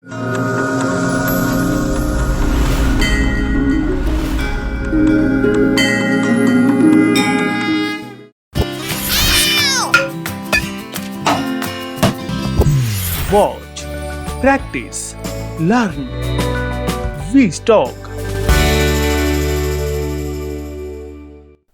Watch, practice, learn, V-Stock।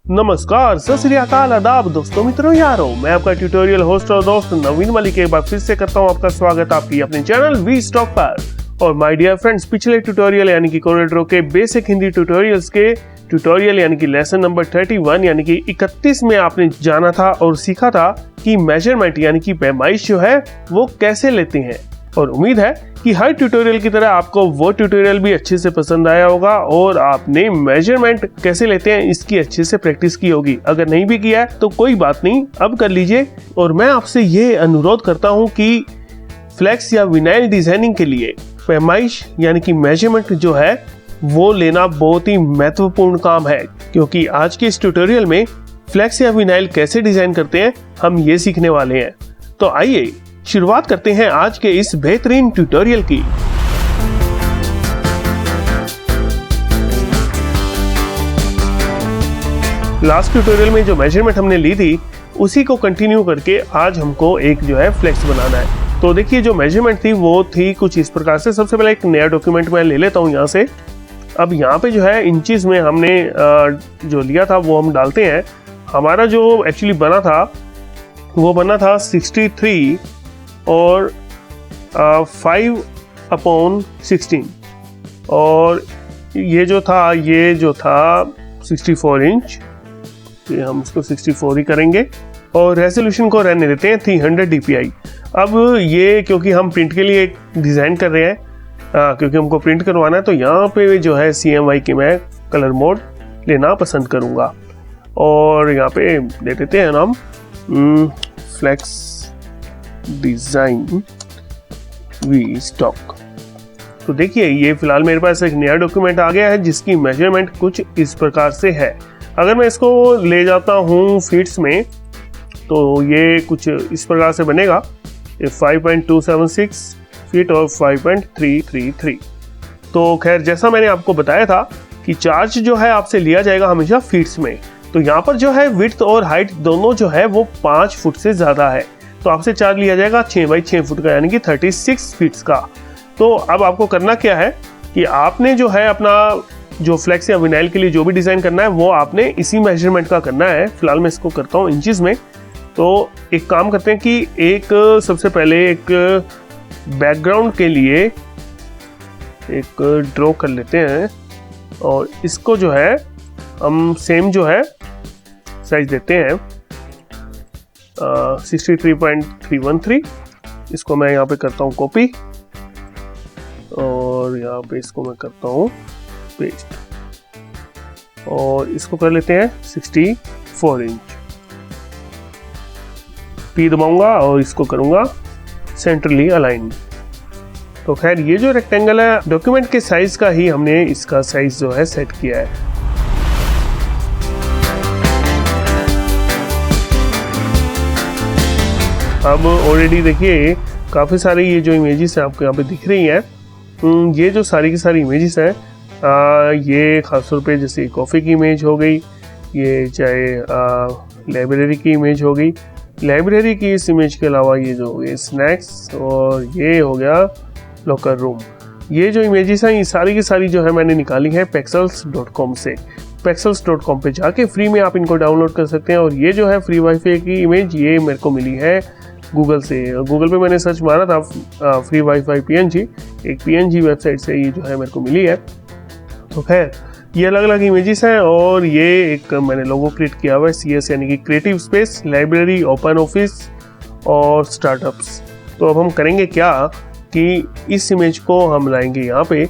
नमस्कार, सत श्री अकाल, आदाब दोस्तों, मित्रों, यारों, मैं आपका ट्यूटोरियल होस्ट और दोस्त नवीन मलिक एक बार फिर से करता हूं आपका स्वागत आपकी अपने चैनल V-Stock पर। और माय डियर फ्रेंड्स, पिछले ट्यूटोरियल यानी कि कोरेड्रो के बेसिक हिंदी ट्यूटोरियल्स के ट्यूटोरियल यानी कि लेसन नंबर 31 यानी कि 31 में आपने जाना था और सीखा था कि मेजरमेंट यानी कि पैमाइश जो है वो कैसे लेते हैं। और उम्मीद है कि हर ट्यूटोरियल की तरह आपको वो ट्यूटोरियल भी अच्छे से पसंद आया होगा और आपने मेजरमेंट कैसे लेते हैं इसकी अच्छे से प्रैक्टिस की होगी। अगर नहीं भी किया है तो कोई बात नहीं, अब कर लीजिए। और मैं आपसे ये अनुरोध करता हूँ कि फ्लेक्स या विनाइल डिजाइनिंग के लिए पैमाइश यानी कि मेजरमेंट जो है वो लेना बहुत ही महत्वपूर्ण काम है, क्योंकि आज के इस ट्यूटोरियल में फ्लेक्स या विनाइल कैसे डिजाइन करते हैं हम ये सीखने वाले हैं। तो आइए शुरुआत करते हैं आज के इस बेहतरीन ट्यूटोरियल की। लास्ट ट्यूटोरियल में जो मेजरमेंट हमने ली थी उसी को कंटिन्यू करके आज हमको एक जो है फ्लेक्स बनाना है। तो देखिए, जो मेजरमेंट थी वो थी कुछ इस प्रकार से। सबसे पहले एक नया डॉक्यूमेंट मैं ले लेता हूँ यहाँ से। अब यहाँ पे जो है इंचेस में हमने जो लिया था वो हम डालते हैं। हमारा जो एक्चुअली बना था वो बना था 63 और 5/16 और ये जो था 64 इंच। तो हम इसको 64 ही करेंगे और रेजोल्यूशन को रहने देते हैं 300 dpi। अब ये क्योंकि हम प्रिंट के लिए डिज़ाइन कर रहे हैं, क्योंकि हमको प्रिंट करवाना है, तो यहाँ पे जो है CMY के मैं कलर मोड लेना पसंद करूँगा। और यहाँ पे दे देते हैं नाम फ्लेक्स डिज़ाइन V-Stock। तो देखिए, ये फिलहाल मेरे पास एक नया डॉक्यूमेंट आ गया है जिसकी मेजरमेंट कुछ इस प्रकार से है। अगर मैं इसको ले जाता हूँ फीट्स में तो ये कुछ इस प्रकार से बनेगा, 5.276 फीट और 5.333। तो खैर, जैसा मैंने आपको बताया था कि चार्ज जो है आपसे लिया जाएगा हमेशा फीट्स में। तो यहाँ पर जो है विड्थ और हाइट दोनों जो है वो 5 फुट से ज़्यादा है, तो आपसे चार्ज लिया जाएगा 6x6 फुट का यानी कि 36 फीट्स का। तो अब आपको करना क्या है कि आपने जो है अपना जो फ्लेक्स या विनाइल के लिए जो भी डिज़ाइन करना है वो आपने इसी मेजरमेंट का करना है। फिलहाल मैं इसको करता हूँ इंचेस में। तो एक काम करते हैं कि एक सबसे पहले एक बैकग्राउंड के लिए एक ड्रॉ कर लेते हैं और इसको जो है हम सेम जो है साइज देते हैं 63.313। इसको मैं यहाँ पे करता हूँ कॉपी और यहाँ पे इसको मैं करता हूँ पेस्ट और इसको कर लेते हैं 64 इंच। P दबाऊंगा और इसको करूंगा सेंट्रली अलाइन। तो खैर, ये जो रेक्टेंगल है डॉक्यूमेंट के साइज का ही हमने इसका साइज जो है सेट किया है। अब ऑलरेडी देखिए काफ़ी सारी ये जो इमेजेस हैं आपको यहाँ पे दिख रही हैं। ये जो सारी की सारी इमेजेस हैं ये ख़ासतौर पे जैसे कॉफ़ी की इमेज हो गई, ये चाहे लाइब्रेरी की इमेज हो गई। लाइब्रेरी की इस इमेज के अलावा ये जो ये स्नैक्स और ये हो गया लॉकर रूम। ये जो इमेजेस हैं ये सारी की सारी जो है मैंने निकाली है pexels.com से। pexels.com पे जाके फ्री में आप इनको डाउनलोड कर सकते हैं। और ये जो है फ्री वाईफाई की इमेज ये मेरे को मिली है गूगल से। गूगल पे मैंने सर्च मारा था फ्री वाईफाई PNG, एक PNG वेबसाइट से ये जो है मेरे को मिली है। तो खैर, ये अलग अलग इमेजेस हैं और ये एक मैंने लोगो क्रिएट किया हुआ है CS यानी कि creative space, library, open office और स्टार्टअप्स। तो अब हम करेंगे क्या कि इस इमेज को हम लाएंगे यहाँ पे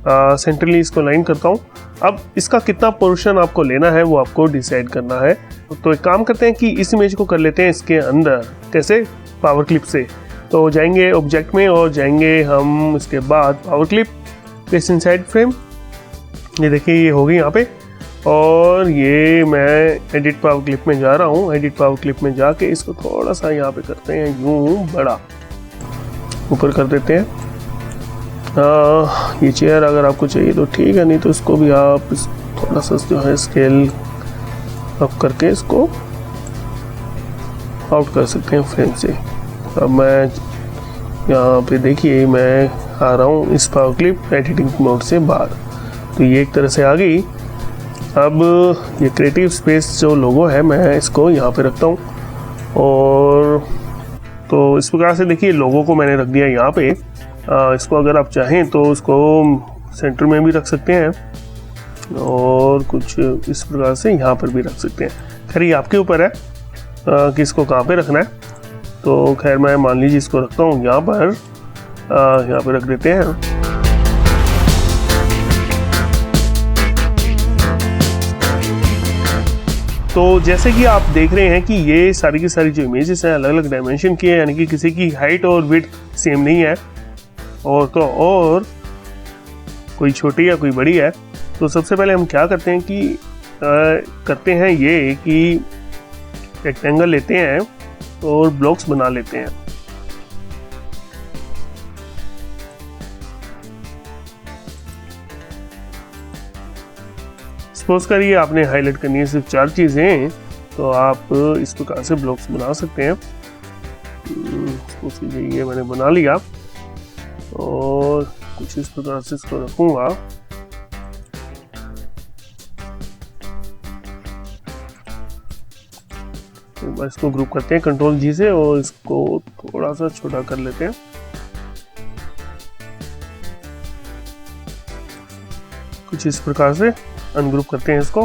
सेंट्रली, इसको लाइन करता हूँ। अब इसका कितना पोर्शन आपको लेना है वो आपको डिसाइड करना है। तो एक काम करते हैं कि इस इमेज को कर लेते हैं इसके अंदर। कैसे? पावर क्लिप से। तो जाएंगे ऑब्जेक्ट में और जाएंगे हम इसके बाद power clip, paste inside frame. ये देखिए ये होगी यहाँ पे और ये मैं एडिट पावर क्लिप में जा रहा हूँ। एडिट पावर क्लिप में जाके इसको थोड़ा सा यहाँ पे करते हैं यूं बड़ा, ऊपर कर देते हैं ये चेयर अगर आपको चाहिए तो ठीक है, नहीं तो इसको भी आप थोड़ा सा जो है स्केल अप करके इसको आउट कर सकते हैं फ्रेम से। अब मैं यहाँ पे देखिए मैं आ रहा हूँ इस पावर क्लिप एडिटिंग मोड से बाहर, तो ये एक तरह से आ गई। अब ये क्रिएटिव स्पेस जो लोगो है मैं इसको यहाँ पे रखता हूँ, और तो इस प्रकार से देखिए लोगो को मैंने रख दिया यहाँ पे। इसको अगर आप चाहें तो इसको सेंटर में भी रख सकते हैं और कुछ इस प्रकार से यहाँ पर भी रख सकते हैं। खैर ये आपके ऊपर है कि इसको कहाँ पे रखना है। तो खैर मैं मान लीजिए इसको रखता हूँ यहाँ पर रख देते हैं। तो जैसे कि आप देख रहे हैं कि ये सारी की सारी जो इमेजेस हैं अलग अलग डायमेंशन की है, यानी कि किसी की हाइट और विड्थ सेम नहीं है, और कोई छोटी या कोई बड़ी है। तो सबसे पहले हम क्या करते हैं कि करते हैं ये कि रेक्टेंगल लेते हैं और ब्लॉक्स बना लेते हैं। सपोज करिए आपने हाईलाइट करनी है सिर्फ 4 चीजें, तो आप इस प्रकार से ब्लॉक्स बना सकते हैं। सपोज कीजिए ये मैंने बना लिया और कुछ इस प्रकार से इसको रखूंगा। एक बार इसको ग्रुप करते हैं कंट्रोल जी से और इसको थोड़ा सा छोटा कर लेते हैं। कुछ इस प्रकार से अनग्रुप करते हैं इसको।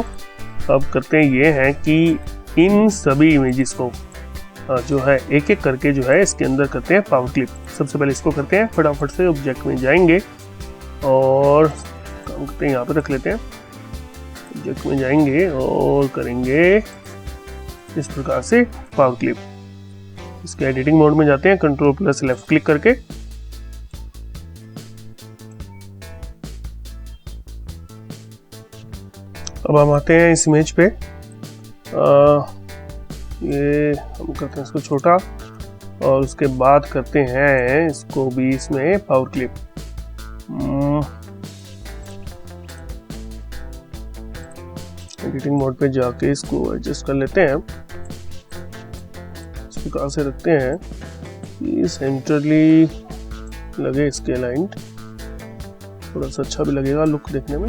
अब करते हैं ये है कि इन सभी इमेजेस को जो है एक एक करके जो है इसके अंदर करते हैं पावर क्लिप। सबसे पहले इसको करते हैं, फटाफट से ऑब्जेक्ट में जाएंगे और काम करते हैं यहाँ पे रख लेते हैं। ऑब्जेक्ट में जाएंगे और करेंगे इस प्रकार से पावर क्लिप। इसके एडिटिंग मोड में जाते हैं, कंट्रोल प्लस लेफ्ट क्लिक करके। अब हम आते हैं इस इमेज पे। ये हम करते हैं इसको छोटा और उसके बाद करते हैं इसको भी इसमें पावर क्लिप। एडिटिंग मोड पे जाके इसको एडजस्ट कर लेते हैं। इस प्रकार से रखते हैं कि सेंट्रली लगे इसके लाइन, थोड़ा सा अच्छा भी लगेगा लुक देखने में।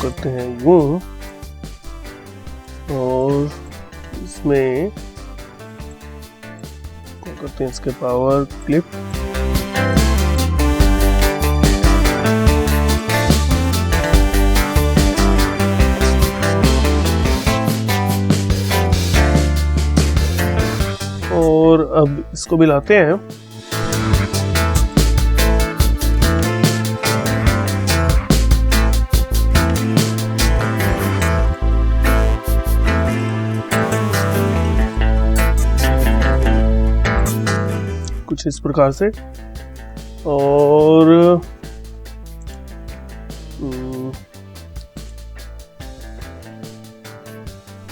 करते हैं यूं और इसमें करते हैं इसके पावर क्लिप। और अब इसको भी लाते हैं। कुछ इस प्रकार से, और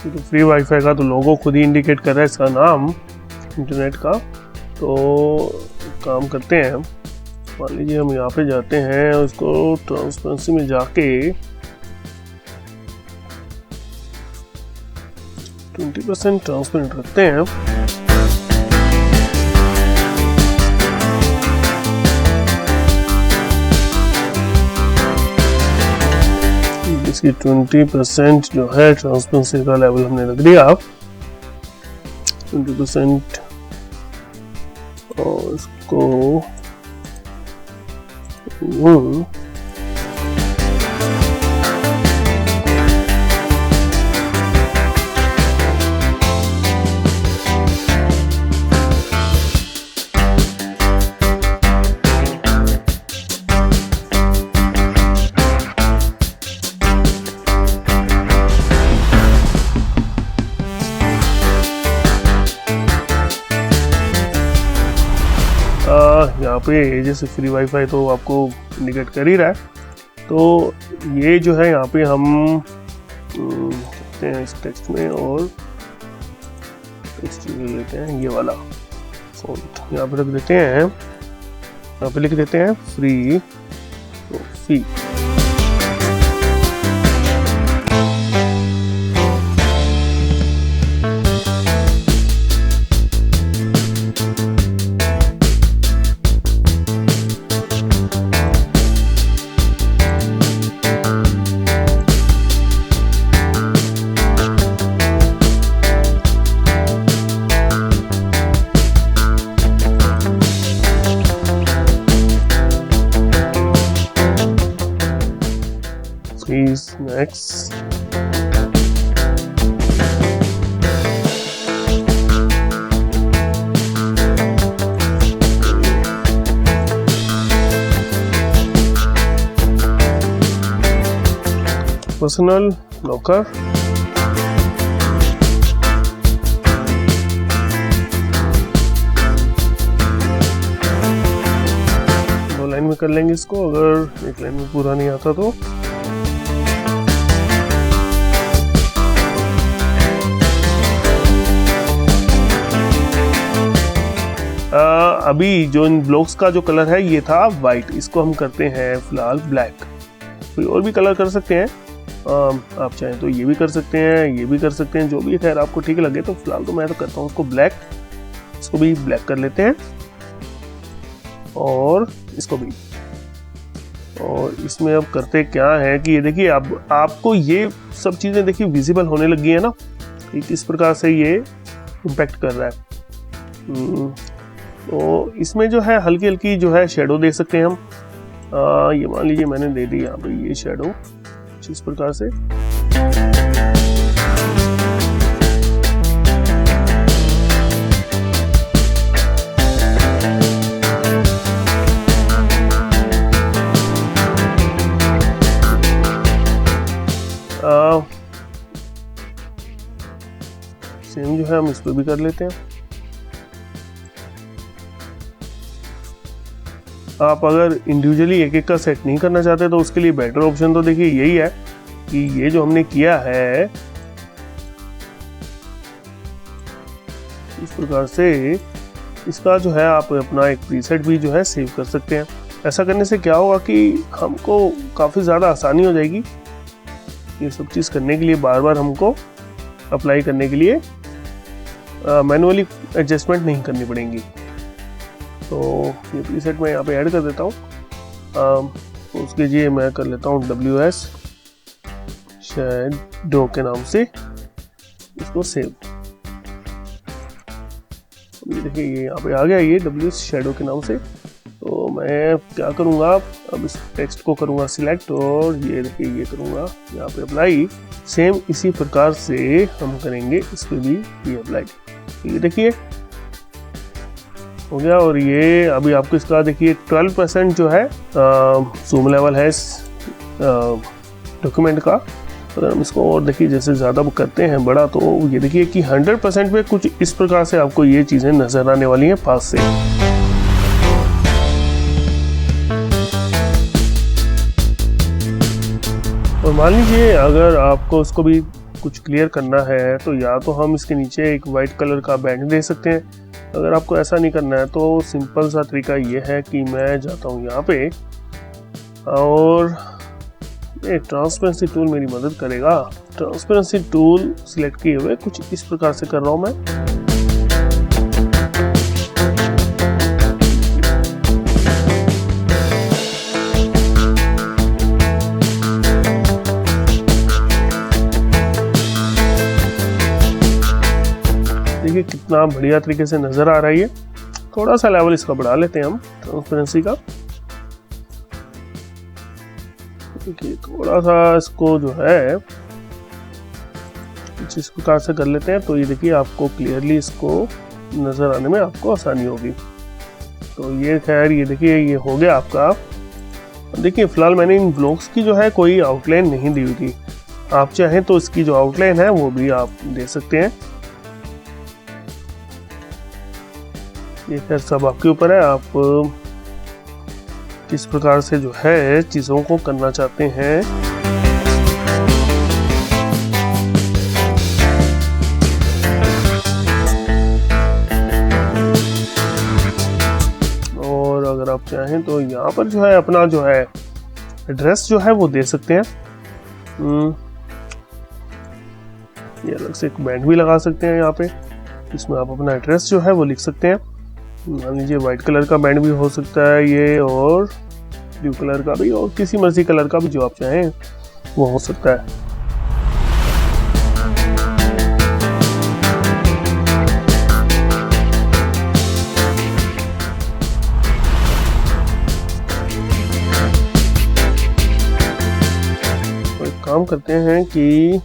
तो फ्री वाईफाई का तो लोगो खुद ही इंडिकेट कर रहा है इसका नाम इंटरनेट का। तो काम करते हैं, मान लीजिए हम यहाँ पे जाते हैं और इसको ट्रांसपेरेंसी में जाके 20% ट्रांसपेरेंट रखते हैं। इसकी 20% जो है ट्रांसपेरेंसी का लेवल हमने रख दिया 20%, और इसको यहाँ पे जैसे फ्री वाईफाई तो आपको इंडिकेट कर ही रहा है। तो ये जो है यहाँ पे हम करते हैं इस टेक्स्ट में और टेक्स्ट लेते हैं, ये वाला फॉन्ट यहाँ पे रख देते हैं, यहाँ पे लिख देते हैं free coffee. Please next. Personal locker. दो लाइन में कर लेंगे इसको, अगर एक लाइन में पूरा नहीं आता तो। अभी जो इन ब्लॉक्स का जो कलर है ये था वाइट, इसको हम करते हैं फिलहाल ब्लैक। कोई और भी कलर कर सकते हैं, आप चाहें तो ये भी कर सकते हैं, ये भी कर सकते हैं, जो भी खैर आपको ठीक लगे। तो फिलहाल तो मैं तो करता हूँ उसको ब्लैक, इसको भी ब्लैक कर लेते हैं और इसको भी। और इसमें अब करते क्या है कि ये देखिए अब आपको ये सब चीज़ें देखिए विजिबल होने लगी है ना, कि किस प्रकार से ये इम्पैक्ट कर रहा है। तो इसमें जो है हल्की हल्की जो है शेडो दे सकते हैं हम। ये मान लीजिए मैंने दे दी यहाँ पे ये शेडो इस प्रकार से। सेम जो है हम इस पर भी कर लेते हैं। आप अगर इंडिविजुअली एक एक का सेट नहीं करना चाहते तो उसके लिए बेटर ऑप्शन तो देखिए यही है कि ये जो हमने किया है इस प्रकार से, इसका जो है आप अपना एक प्रीसेट भी जो है सेव कर सकते हैं। ऐसा करने से क्या होगा कि हमको काफ़ी ज़्यादा आसानी हो जाएगी ये सब चीज़ करने के लिए। बार बार हमको अप्लाई करने के लिए मैनुअली एडजस्टमेंट नहीं करनी पड़ेंगी। तो ये प्रीसेट मैं यहाँ पे ऐड कर देता हूँ। तो उसके लिए मैं कर लेता हूँ WS शैडो के नाम से इसको सेव। ये देखिए ये यहाँ पे आ गया ये WS शैडो के नाम से। तो मैं क्या करूँगा, अब इस टेक्स्ट को करूँगा सिलेक्ट और ये देखिए ये करूँगा यहाँ पे अप्लाई। सेम इसी प्रकार से हम करेंगे इस पर भी ये अप्लाई। ये देखिए हो गया। और ये अभी आपको इसका देखिए 12% जो है जूम लेवल है इस डॉक्यूमेंट का। अगर हम इसको और देखिए जैसे ज़्यादा करते हैं बड़ा, तो ये देखिए कि 100% पे कुछ इस प्रकार से आपको ये चीज़ें नज़र आने वाली हैं पास से। और मान लीजिए अगर आपको उसको भी कुछ क्लियर करना है तो या तो हम इसके नीचे एक वाइट कलर का बैंड दे सकते हैं। अगर आपको ऐसा नहीं करना है तो सिंपल सा तरीका ये है कि मैं जाता हूँ यहाँ पे और एक ट्रांसपेरेंसी टूल मेरी मदद करेगा। ट्रांसपेरेंसी टूल सिलेक्ट किए हुए कुछ इस प्रकार से कर रहा हूँ मैं। देखिए कितना बढ़िया तरीके से नजर आ रही है। थोड़ा सा लेवल इसका बढ़ा लेते हैं हम ट्रांसपेरेंसी का। देखिए थोड़ा सा इसको जो है इस प्रकार से कर लेते हैं। तो ये देखिए आपको क्लियरली इसको नजर आने में आपको आसानी होगी। तो ये खैर ये देखिए ये हो गया आपका। देखिए फिलहाल मैंने इन ब्लॉक्स की जो है कोई आउटलाइन नहीं दी हुई थी। आप चाहें तो इसकी जो आउटलाइन है वो भी आप दे सकते हैं। ये खैर सब आपके ऊपर है, आप किस प्रकार से जो है चीज़ों को करना चाहते हैं। और अगर आप चाहें तो यहाँ पर जो है अपना जो है एड्रेस जो है वो दे सकते हैं। ये अलग से एक बैंड भी लगा सकते हैं यहाँ पे, इसमें आप अपना एड्रेस जो है वो लिख सकते हैं। मान लीजिए वाइट कलर का बैंड भी हो सकता है ये, और ब्लू कलर का भी, और किसी मर्जी कलर का भी जो आप चाहें वो हो सकता है। तो एक काम करते हैं कि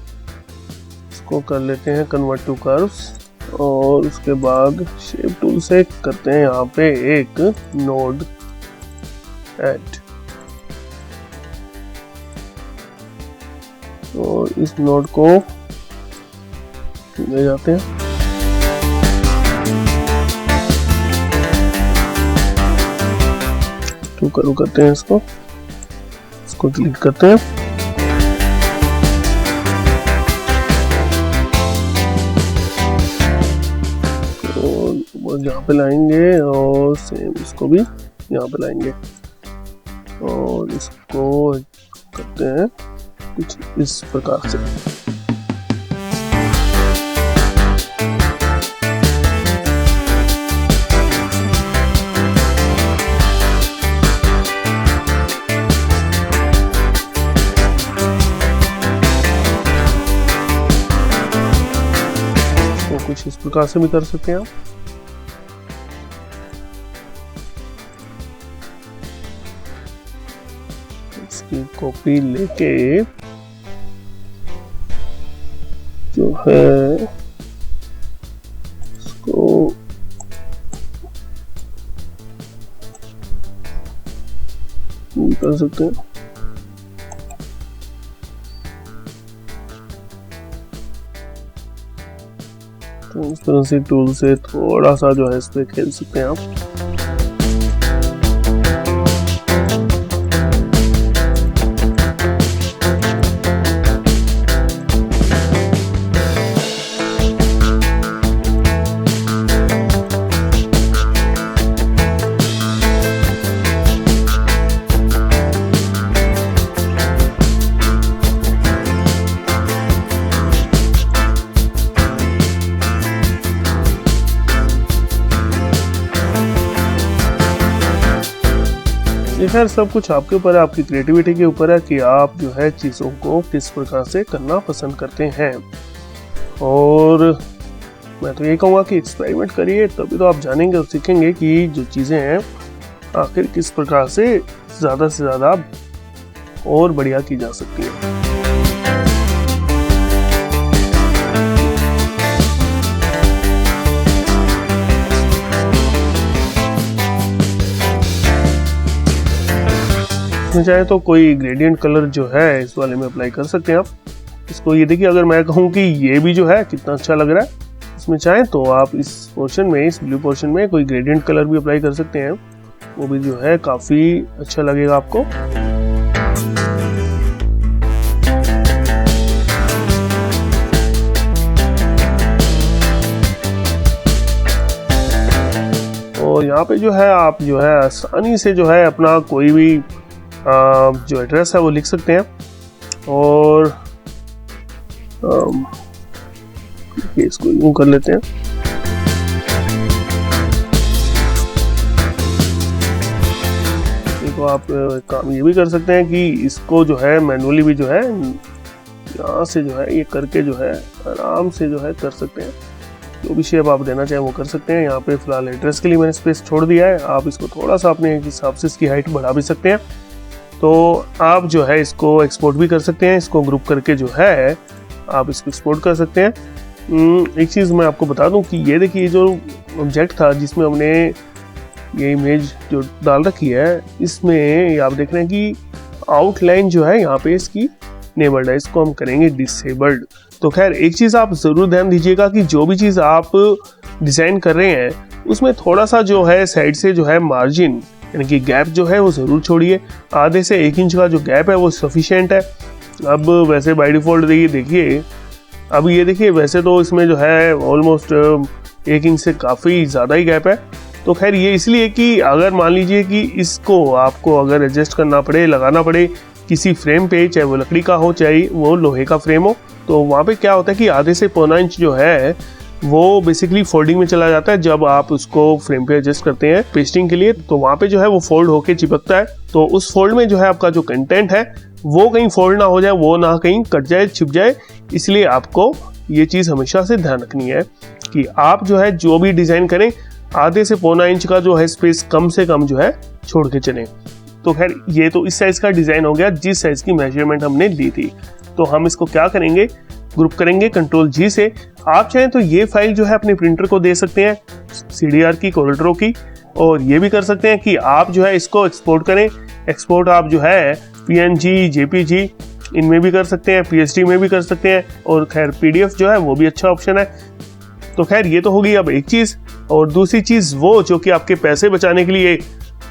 इसको कर लेते हैं कन्वर्ट टू कर्व्स, और उसके बाद शेप टूल से करते हैं यहाँ पे एक नोड ऐड, और इस नोड को ले जाते हैं। टू कर्व करते हैं इसको क्लिक करते हैं, यहाँ पे लाएंगे, और सेम इसको भी यहाँ पे लाएंगे, और इसको करते हैं कुछ इस प्रकार से। इसको कुछ इस प्रकार से भी कर सकते हैं आप। इसकी कॉपी लेके जो है इसको कर सकते हैं। तो इस तरह से टूल से थोड़ा सा जो है इस पे खेल सकते हैं आप। खैर सब कुछ आपके ऊपर है, आपकी क्रिएटिविटी के ऊपर है कि आप जो है चीज़ों को किस प्रकार से करना पसंद करते हैं। और मैं तो ये कहूँगा कि एक्सपेरिमेंट करिए, तभी तो आप जानेंगे और सीखेंगे कि जो चीज़ें हैं आखिर किस प्रकार से ज़्यादा और बढ़िया की जा सकती है। चाहे तो कोई ग्रेडियंट कलर जो है इस वाले में अप्लाई कर सकते हैं आप। इसको ये देखिए, अगर मैं कहूँ कि ये भी जो है कितना अच्छा लग रहा है, इसमें चाहे तो आप इस पोर्शन में, इस ब्लू पोर्शन में कोई ग्रेडियंट कलर भी अप्लाई कर सकते हैं, वो भी जो है काफ़ी अच्छा लगेगा आपको। और यहाँ पे जो है आप जो है आसानी से जो है अपना कोई भी जो एड्रेस है वो लिख सकते हैं। और इसको यूं कर लेते हैं। तो आप काम ये भी कर सकते हैं कि इसको जो है मैनुअली भी जो है यहाँ से जो है ये करके जो है आराम से जो है कर सकते हैं। जो भी शेप आप देना चाहें वो कर सकते हैं। यहाँ पे फिलहाल एड्रेस के लिए मैंने स्पेस छोड़ दिया है, आप इसको थोड़ा सा अपने हिसाब से इसकी हाइट बढ़ा भी सकते हैं। तो आप जो है इसको एक्सपोर्ट भी कर सकते हैं, इसको ग्रुप करके जो है आप इसको एक्सपोर्ट कर सकते हैं। एक चीज़ मैं आपको बता दूं कि ये देखिए जो ऑब्जेक्ट था जिसमें हमने ये इमेज जो डाल रखी है, इसमें आप देख रहे हैं कि आउटलाइन जो है यहाँ पे इसकी नेबल्ड है, इसको हम करेंगे डिसेबल्ड। तो खैर एक चीज़ आप ज़रूर ध्यान दीजिएगा कि जो भी चीज़ आप डिज़ाइन कर रहे हैं उसमें थोड़ा सा जो है साइड से जो है मार्जिन यानी कि गैप जो है वो ज़रूर छोड़िए। आधे से 1 इंच का जो गैप है वो सफिशिएंट है। अब वैसे बाय डिफ़ॉल्ट देखिए, अब ये देखिए वैसे तो इसमें जो है ऑलमोस्ट 1 इंच से काफ़ी ज़्यादा ही गैप है। तो खैर ये इसलिए कि अगर मान लीजिए कि इसको आपको अगर एडजस्ट करना पड़े, लगाना पड़े किसी फ्रेम पे, चाहे वो लकड़ी का हो चाहे वो लोहे का फ्रेम हो, तो वहाँ पे क्या होता है कि आधे से पौना इंच जो है वो बेसिकली फोल्डिंग में चला जाता है। जब आप उसको फ्रेम पे एडजस्ट करते हैं पेस्टिंग के लिए, तो वहाँ पे जो है वो फोल्ड होके चिपकता है। तो उस फोल्ड में जो है आपका जो कंटेंट है वो कहीं फोल्ड ना हो जाए, वो ना कहीं कट जाए, छिप जाए। इसलिए आपको ये चीज़ हमेशा से ध्यान रखनी है कि आप जो है जो भी डिज़ाइन करें, आधे से पौना इंच का जो है स्पेस कम से कम जो है छोड़ के चलें। तो खैर ये तो इस साइज़ का डिज़ाइन हो गया जिस साइज़ की मेजरमेंट हमने ली थी। तो हम इसको क्या करेंगे, ग्रुप करेंगे Ctrl+G से। आप चाहें तो ये फाइल जो है अपने प्रिंटर को दे सकते हैं, CDR की, कोरलड्रॉ की, और ये भी कर सकते हैं कि आप जो है इसको एक्सपोर्ट करें। एक्सपोर्ट आप जो है PNG, JPG इनमें भी कर सकते हैं, PSD में भी कर सकते हैं, और खैर PDF जो है वो भी अच्छा ऑप्शन है। तो खैर ये तो होगी अब एक चीज़। और दूसरी चीज़ वो जो कि आपके पैसे बचाने के लिए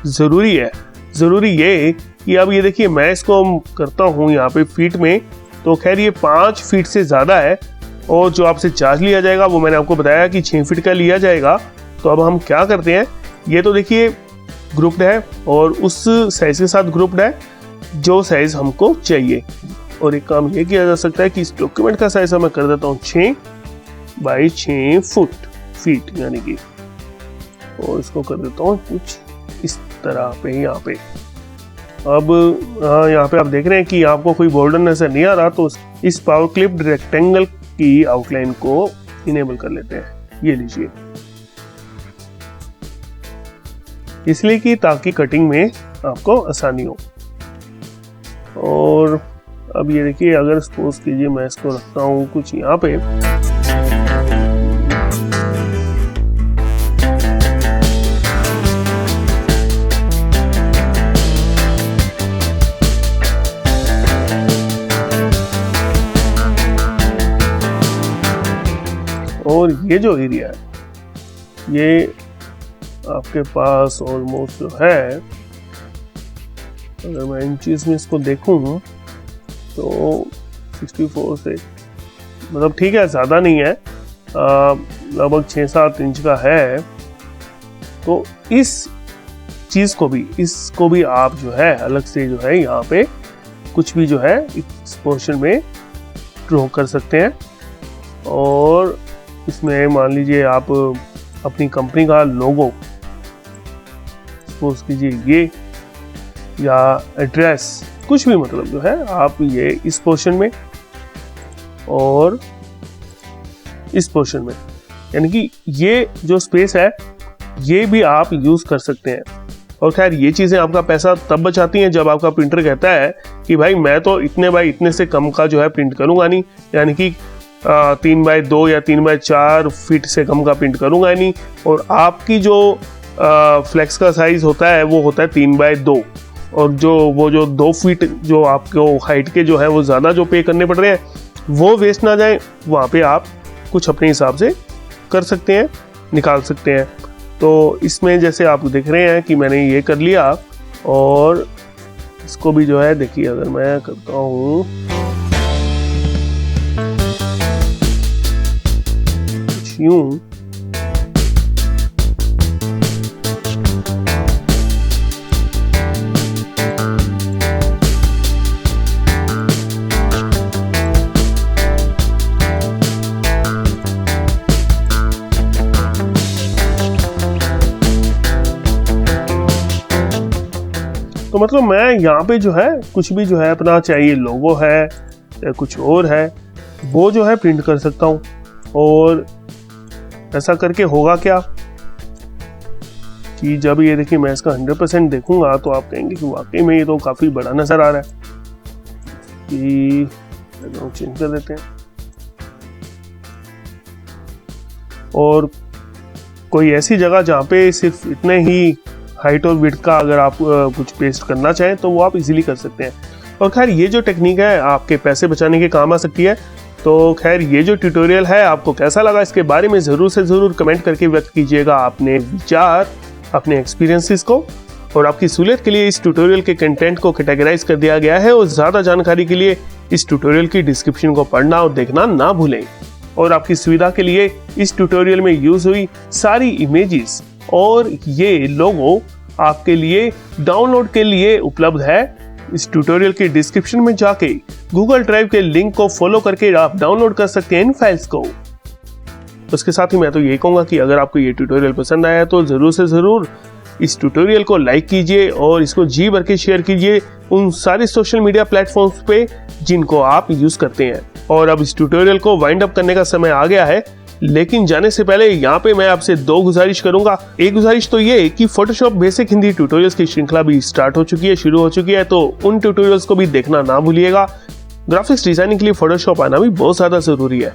ज़रूरी है, ज़रूरी ये कि अब ये देखिए मैं इसको करता हूँ यहाँ पे फीट में, तो खैर ये 5 फीट से ज़्यादा है, और जो आपसे चार्ज लिया जाएगा वो मैंने आपको बताया कि 6 फीट का लिया जाएगा। तो अब हम क्या करते हैं, ये तो देखिए ग्रुप्ड है और उस साइज़ के साथ ग्रुप्ड है जो साइज़ हमको चाहिए। और एक काम ये किया जा सकता है कि इस डॉक्यूमेंट का साइज़ मैं कर देता हूँ 6 बाई 6 फीट यानी कि, और इसको कर देता हूँ कुछ इस तरह पे यहाँ पे। अब यहाँ पे आप देख रहे हैं कि आपको कोई बॉर्डर नजर नहीं आ रहा, तो इस पावर क्लिप रेक्टेंगल की आउटलाइन को इनेबल कर लेते हैं। ये लीजिए, इसलिए कि ताकि कटिंग में आपको आसानी हो। और अब ये देखिए, अगर सपोज कीजिए मैं इसको रखता हूँ कुछ यहाँ पे, और ये जो एरिया है ये आपके पास ऑलमोस्ट जो है, अगर मैं इंचेस में इसको देखूँ तो 64 से मतलब ठीक है, ज़्यादा नहीं है, लगभग 6-7 इंच का है। तो इस चीज़ को भी, इसको भी आप जो है अलग से जो है यहाँ पे कुछ भी जो है इस पोर्शन में ड्रॉ कर सकते हैं। और इसमें मान लीजिए आप अपनी कंपनी का लोगो सपोज कीजिए ये, या एड्रेस, कुछ भी मतलब जो है आप ये इस पोर्शन में और इस पोर्शन में, यानी कि ये जो स्पेस है ये भी आप यूज़ कर सकते हैं। और खैर ये चीज़ें आपका पैसा तब बचाती हैं जब आपका प्रिंटर कहता है कि भाई मैं तो इतने बाई इतने से कम का जो है प्रिंट करूँगा नहीं, यानी कि 3x2 या 3x4 फीट से कम का प्रिंट करूँगा नहीं। और आपकी जो फ्लेक्स का साइज़ होता है वो होता है 3x2, और वो जो 2 फीट जो आपको हाइट के जो है वो ज़्यादा जो पे करने पड़ रहे हैं वो वेस्ट ना जाए, वहाँ पे आप कुछ अपने हिसाब से कर सकते हैं, निकाल सकते हैं। तो इसमें जैसे आप देख रहे हैं कि मैंने ये कर लिया, और इसको भी जो है देखिए अगर मैं करता हूँ कुछ यूँ, तो मतलब मैं यहाँ पे जो है कुछ भी जो है अपना, चाहिए लोगो है या कुछ और है, वो जो है प्रिंट कर सकता हूँ। और ऐसा करके होगा क्या कि जब ये देखिए मैं इसका 100% देखूंगा तो आप कहेंगे कि वाकई में ये तो काफ़ी बड़ा नज़र आ रहा है। कि चेंज कर देते हैं, और कोई ऐसी जगह जहाँ पे सिर्फ इतने ही हाइट और विड्थ का अगर आप कुछ पेस्ट करना चाहें तो वो आप इजीली कर सकते हैं। और खैर ये जो टेक्निक है आपके पैसे बचाने के काम आ सकती है। तो खैर ये जो ट्यूटोरियल है आपको कैसा लगा, इसके बारे में ज़रूर से ज़रूर कमेंट करके व्यक्त कीजिएगा अपने विचार, अपने एक्सपीरियंसेस को। और आपकी सहूलियत के लिए इस ट्यूटोरियल के कंटेंट को कैटेगराइज कर दिया गया है और ज्यादा जानकारी के लिए इस ट्यूटोरियल की डिस्क्रिप्शन को पढ़ना और देखना ना भूलें। और आपकी सुविधा के लिए इस ट्यूटोरियल में यूज हुई सारी इमेजेस और ये लोगो आपके लिए डाउनलोड के लिए उपलब्ध है। इस ट्यूटोरियल के डिस्क्रिप्शन में जाके गूगल ड्राइव के लिंक को फॉलो करके आप डाउनलोड कर सकते हैं इन फाइल्स को। उसके साथ ही मैं तो यही कहूंगा कि अगर आपको ये ट्यूटोरियल पसंद आया तो जरूर से जरूर इस ट्यूटोरियल को लाइक कीजिए और इसको जी भर के शेयर कीजिए उन सारे सोशल मीडिया प्लेटफॉर्म्स पे जिनको आप यूज करते हैं। और अब इस ट्यूटोरियल को वाइंड अप करने का समय आ गया है, लेकिन जाने से पहले यहाँ पे मैं आपसे 2 गुजारिश करूंगा। एक गुजारिश तो ये कि फोटोशॉप बेसिक हिंदी ट्यूटोरियल्स की श्रृंखला भी स्टार्ट हो चुकी है, शुरू हो चुकी है, तो उन ट्यूटोरियल्स को भी देखना ना भूलिएगा। ग्राफिक्स डिजाइनिंग के लिए फोटोशॉप आना भी बहुत ज्यादा जरूरी है।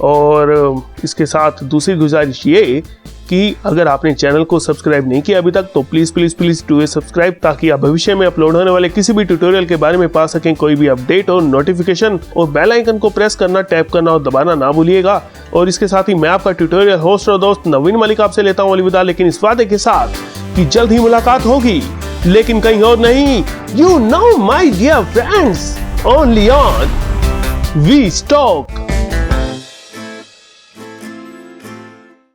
और इसके साथ दूसरी गुजारिश ये कि अगर आपने चैनल को सब्सक्राइब नहीं किया अभी तक तो प्लीज डू सब्सक्राइब, ताकि आप भविष्य में अपलोड होने वाले किसी भी ट्यूटोरियल के बारे में पा सकें कोई भी अपडेट और नोटिफिकेशन। और बेल आइकन को प्रेस करना, टैप करना और दबाना ना भूलिएगा। और इसके साथ ही मैं आपका ट्यूटोरियल होस्ट और दोस्त नवीन मलिक आपसे लेता हूं अलविदा, लेकिन इस वादे के साथ कि जल्द ही मुलाकात होगी, लेकिन कहीं और नहीं। You know my dear friends, only on we stock